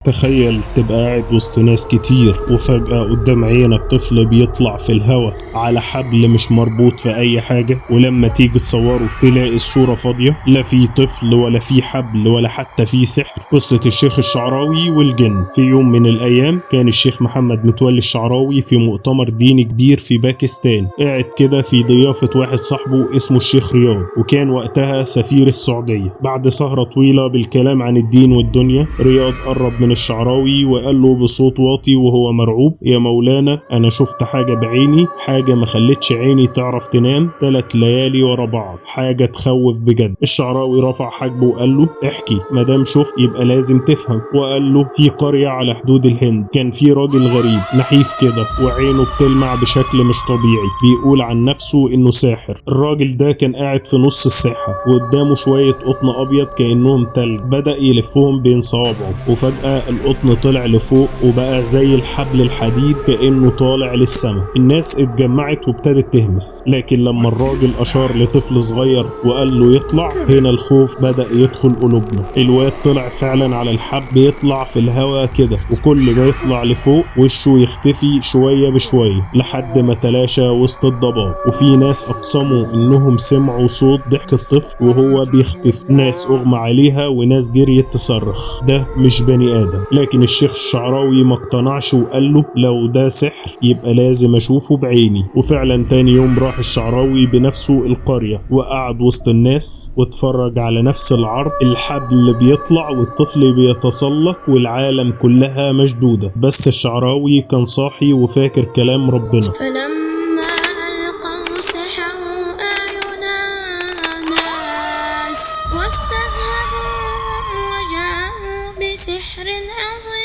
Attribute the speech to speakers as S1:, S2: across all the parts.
S1: تخيل تبقى قاعد وسط ناس كتير وفجأة قدام عينك طفل بيطلع في الهوا على حبل مش مربوط في أي حاجة، ولما تيجي تصوره تلاقي الصورة فاضية، لا في طفل ولا في حبل ولا حتى في سحر. قصة الشيخ الشعراوي والجن. في يوم من الأيام كان الشيخ محمد متولي الشعراوي في مؤتمر ديني كبير في باكستان، قاعد كده في ضيافة واحد صاحبه اسمه الشيخ رياض، وكان وقتها سفير السعودية. بعد سهرة طويلة بالكلام عن الدين والدنيا، رياض قرب من الشعراوي وقال له بصوت واطي وهو مرعوب: يا مولانا، انا شفت حاجة بعيني، حاجة ما خلتش عيني تعرف تنام 3 ليالي ورا بعض، حاجة تخوف بجد. الشعراوي رفع حاجبه وقال له: احكي، مادام شفت يبقى لازم تفهم. وقال له: في قرية على حدود الهند كان في راجل غريب نحيف كده وعينه بتلمع بشكل مش طبيعي، بيقول عن نفسه انه ساحر. الراجل ده كان قاعد في نص الساحة وقدامه شوية قطن ابيض كأنهم تلج، بدأ يلفهم بين صوابعه، وفجأة القطن طلع لفوق وبقى زي الحبل الحديد كأنه طالع للسماء. الناس اتجمعت وابتدت تهمس، لكن لما الراجل أشار لطفل صغير وقال له يطلع، هنا الخوف بدأ يدخل قلوبنا. الواد طلع فعلا على الحبل، يطلع في الهواء كده، وكل ما يطلع لفوق وشه يختفي شوية بشوية لحد ما تلاشى وسط الضباب. وفي ناس أقسموا إنهم سمعوا صوت ضحك الطفل وهو بيختفي، ناس أغمى عليها وناس جريت تصرخ: ده مش بني آدم. لكن الشيخ الشعراوي ما اقتنعش وقال له: لو ده سحر يبقى لازم اشوفه بعيني. وفعلا تاني يوم راح الشعراوي بنفسه القرية وقعد وسط الناس واتفرج على نفس العرض، الحبل بيطلع والطفل بيتسلق والعالم كلها مشدودة. بس الشعراوي كان صاحي وفاكر كلام ربنا:
S2: فلما ألقوا سحروا أعين الناس واستذهبوهم وجاءوا بسحر عظيم.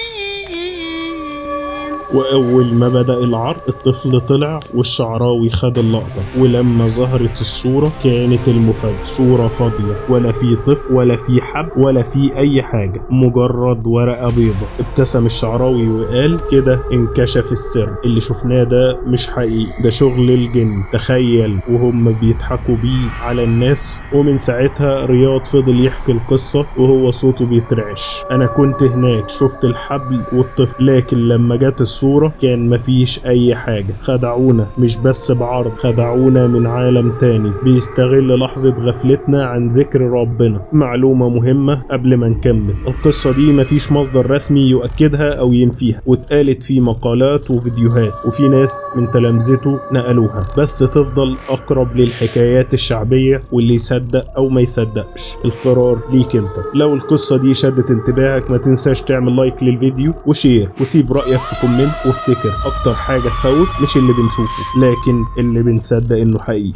S1: وأول ما بدأ العرض الطفل طلع والشعراوي خد اللقطة، ولما ظهرت الصورة كانت المفاجأة: صورة فاضية، ولا في طفل ولا في حب ولا في أي حاجة، مجرد ورقة بيضة. ابتسم الشعراوي وقال: كده انكشف السر، اللي شفناه ده مش حقيقي، ده شغل الجن. تخيل وهم بيضحكوا بيه على الناس. ومن ساعتها رياض فضل يحكي القصة وهو صوته بيترعش: أنا كنت هناك، شفت الحبل والطفل، لكن لما جت الصورة كان مفيش أي حاجة. خدعونا، مش بس بعرض، خدعونا من عالم تاني بيستغل لحظة غفلتنا عن ذكر ربنا. معلومة مهمة قبل ما نكمل: القصة دي مفيش مصدر رسمي يؤكدها أو ينفيها، واتقالت في مقالات وفيديوهات، وفي ناس من تلامذته نقلوها، بس تفضل أقرب للحكايات الشعبية، واللي يصدق أو ما يصدقش القرار ليك انت. لو القصة دي شدت انتباهك ما تنساش تعمل لايك للفيديو وشير، وسيب رأيك في كومنت. وافتكر، اكتر حاجة تخوف مش اللي بنشوفه، لكن اللي بنصدق انه حقيقي.